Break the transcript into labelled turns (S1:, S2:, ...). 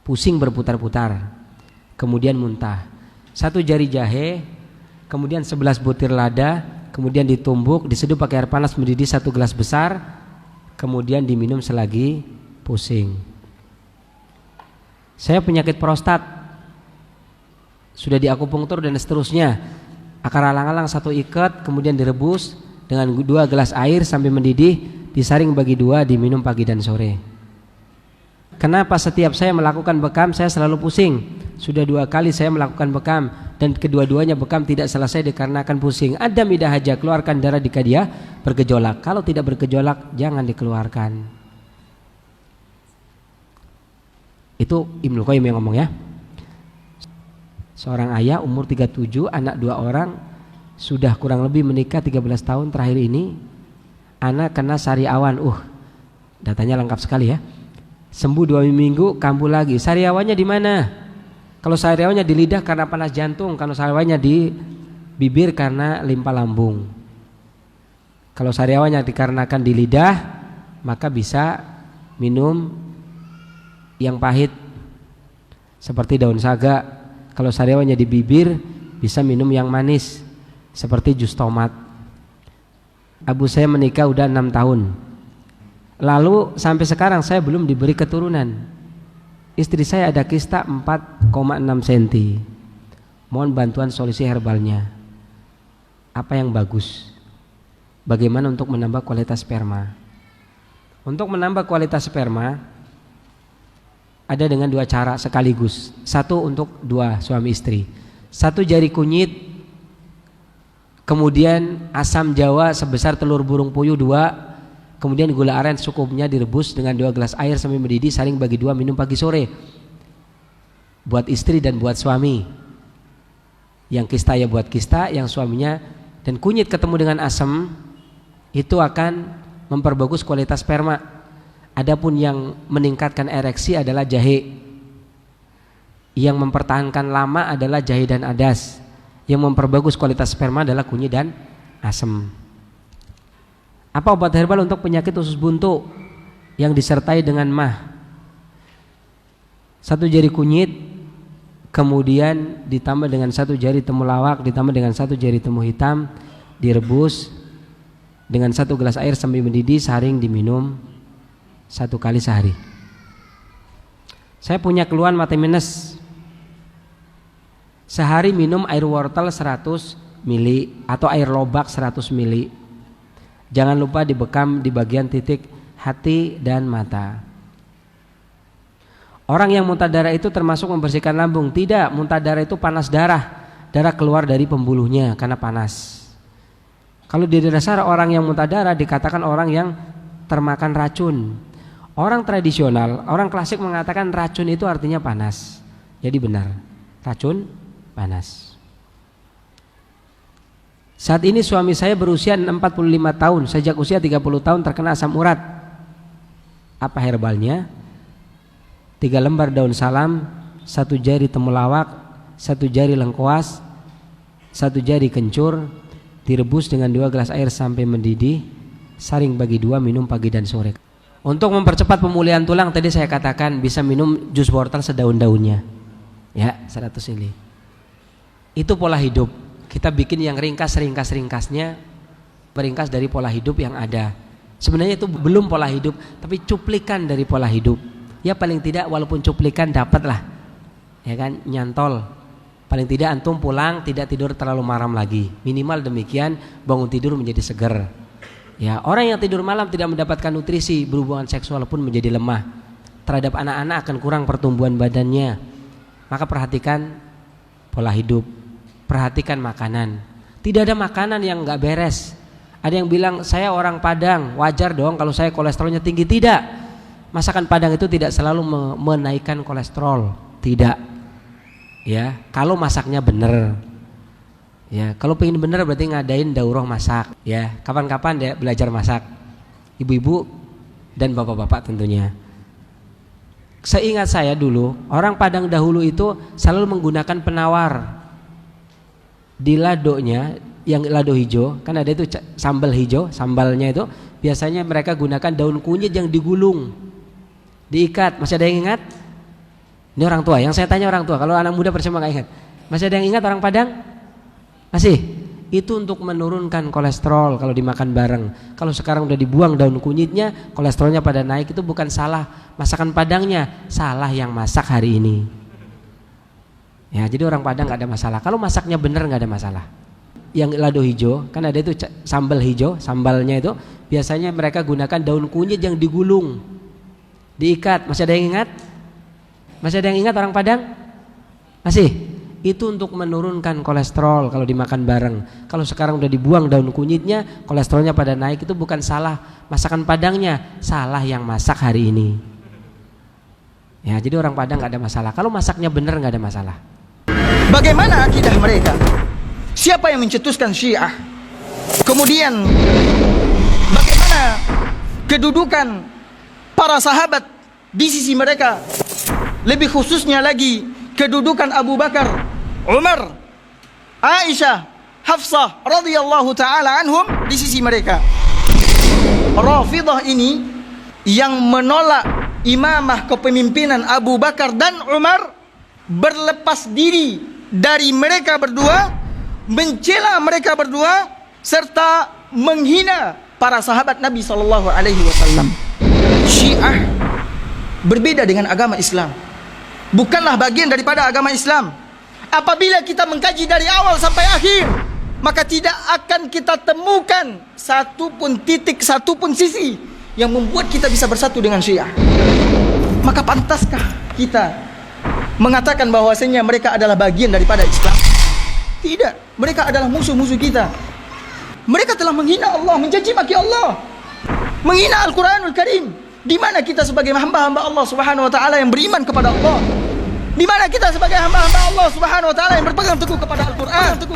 S1: pusing berputar-putar, kemudian muntah. 1 jari jahe, kemudian 11 butir lada, kemudian ditumbuk, diseduh pakai air panas mendidih 1 gelas besar, kemudian diminum selagi pusing. Saya penyakit prostat, sudah diakupunktur dan seterusnya. Akar alang-alang 1 ikat, kemudian direbus dengan 2 gelas air sampai mendidih, disaring bagi 2, diminum pagi dan sore. Kenapa setiap saya melakukan bekam saya selalu pusing? Sudah 2 kali saya melakukan bekam dan kedua-duanya bekam tidak selesai dikarenakan pusing. Ada midah haja, keluarkan darah jika dia bergejolak. Kalau tidak bergejolak jangan dikeluarkan. Itu Ibnu Qayyim yang ngomong ya. Seorang ayah umur 37, anak 2 orang, sudah kurang lebih menikah 13 tahun terakhir ini. Anak kena sariawan. Datanya lengkap sekali ya. Sembuh 2 minggu, kambuh lagi. Sariawannya di mana? Kalau sariawannya di lidah karena panas jantung, kalau sariawannya di bibir karena limpa lambung. Kalau sariawannya dikarenakan di lidah, maka bisa minum yang pahit seperti daun saga. Kalau sariawannya di bibir, bisa minum yang manis seperti jus tomat. Abu saya menikah udah 6 tahun. Lalu sampai sekarang saya belum diberi keturunan. Istri saya ada kista 4,6 cm. Mohon bantuan solusi herbalnya. Apa yang bagus? Bagaimana untuk menambah kualitas sperma? Untuk menambah kualitas sperma ada dengan 2 cara sekaligus. 1 untuk 2 suami istri. 1 jari kunyit, kemudian asam jawa sebesar telur burung puyuh 2, kemudian gula aren secukupnya direbus dengan 2 gelas air sampai mendidih, saring bagi 2, minum pagi sore. Buat istri dan buat suami. Yang kista ya buat kista, yang suaminya. Dan kunyit ketemu dengan asam itu akan memperbagus kualitas sperma. Adapun yang meningkatkan ereksi adalah jahe. Yang mempertahankan lama adalah jahe dan adas. Yang memperbagus kualitas sperma adalah kunyit dan asam. Apa obat herbal untuk penyakit usus buntu yang disertai dengan mah? 1 jari kunyit, kemudian ditambah dengan 1 jari temulawak, ditambah dengan 1 jari temu hitam, direbus dengan 1 gelas air sampai mendidih, saring diminum 1 kali sehari. Saya punya keluhan mata minus. Sehari minum air wortel 100 mili atau air lobak 100 mili. Jangan lupa dibekam di bagian titik hati dan mata. Orang yang muntah darah itu termasuk membersihkan lambung? Tidak, muntah darah itu panas darah. Darah keluar dari pembuluhnya karena panas. Kalau di dasar orang yang muntah darah dikatakan orang yang termakan racun. Orang tradisional, orang klasik mengatakan racun itu artinya panas. Jadi benar, racun panas. Saat ini suami saya berusia 45 tahun, sejak usia 30 tahun terkena asam urat. Apa herbalnya? 3 lembar daun salam, 1 jari temulawak, 1 jari lengkuas, 1 jari kencur, direbus dengan 2 gelas air sampai mendidih, saring bagi 2, minum pagi dan sore. Untuk mempercepat pemulihan tulang tadi saya katakan bisa minum jus wortel sedaun-daunnya. Ya, 100 ml. Itu pola hidup. Kita bikin yang ringkas-ringkas-ringkasnya, meringkas dari pola hidup yang ada. Sebenarnya itu belum pola hidup, tapi cuplikan dari pola hidup. Ya paling tidak walaupun cuplikan dapatlah, ya kan, nyantol. Paling tidak antum pulang tidak tidur terlalu malam lagi. Minimal demikian, bangun tidur menjadi segar. Ya, orang yang tidur malam tidak mendapatkan nutrisi, berhubungan seksual pun menjadi lemah. Terhadap anak-anak akan kurang pertumbuhan badannya. Maka perhatikan pola hidup. Perhatikan makanan. Tidak ada makanan yang nggak beres. Ada yang bilang saya orang Padang, wajar dong kalau saya kolesterolnya tinggi. Tidak. Masakan Padang itu tidak selalu menaikkan kolesterol. Tidak. Ya, kalau masaknya benar. Ya, kalau pengen benar berarti ngadain daurah masak. Ya, kapan-kapan dia belajar masak. Ibu-ibu dan bapak-bapak tentunya. Seingat saya dulu, orang Padang dahulu itu selalu menggunakan penawar. Di ladonya, yang lado hijau, kan ada itu sambal hijau, sambalnya itu biasanya mereka gunakan daun kunyit yang digulung, diikat. Masih ada yang ingat? Ini orang tua, yang saya tanya orang tua. Kalau anak muda percuma nggak ingat. Masih ada yang ingat orang Padang? Masih? Itu untuk menurunkan kolesterol kalau dimakan bareng. Kalau sekarang udah dibuang daun kunyitnya, kolesterolnya pada naik. Itu bukan salah masakan Padangnya, salah yang masak hari ini. Ya, jadi orang Padang nggak ada masalah. Kalau masaknya bener nggak ada masalah. Yang lado hijau, kan ada itu sambal hijau, sambalnya itu biasanya mereka gunakan daun kunyit yang digulung, diikat. Masih ada yang ingat? Masih ada yang ingat orang Padang? Masih? Itu untuk menurunkan kolesterol kalau dimakan bareng. Kalau sekarang udah dibuang daun kunyitnya, kolesterolnya pada naik. Itu bukan salah masakan Padangnya, salah yang masak hari ini. Ya, jadi orang Padang nggak ada masalah. Kalau masaknya bener nggak ada masalah.
S2: Bagaimana akidah mereka? Siapa yang mencetuskan Syiah? Kemudian bagaimana kedudukan para sahabat di sisi mereka? Lebih khususnya lagi kedudukan Abu Bakar, Umar, Aisyah, Hafsah radhiyallahu taala anhum di sisi mereka. Rafidah ini yang menolak imamah kepemimpinan Abu Bakar dan Umar, berlepas diri dari mereka berdua, mencela mereka berdua, serta menghina para sahabat Nabi sallallahu alaihi wasallam. Syiah berbeda dengan agama Islam. Bukanlah bagian daripada agama Islam. Apabila kita mengkaji dari awal sampai akhir, maka tidak akan kita temukan satu pun titik, satu pun sisi yang membuat kita bisa bersatu dengan Syiah. Maka pantaskah kita mengatakan bahwasanya mereka adalah bagian daripada Islam? Tidak, mereka adalah musuh-musuh kita. Mereka telah menghina Allah, mencaci maki Allah, menghina Al-Quranul Karim. Di mana kita sebagai hamba-hamba Allah Subhanahu wa taala yang beriman kepada Allah? Di mana kita sebagai hamba-hamba Allah Subhanahu wa taala yang berpegang teguh kepada Al-Qur'an?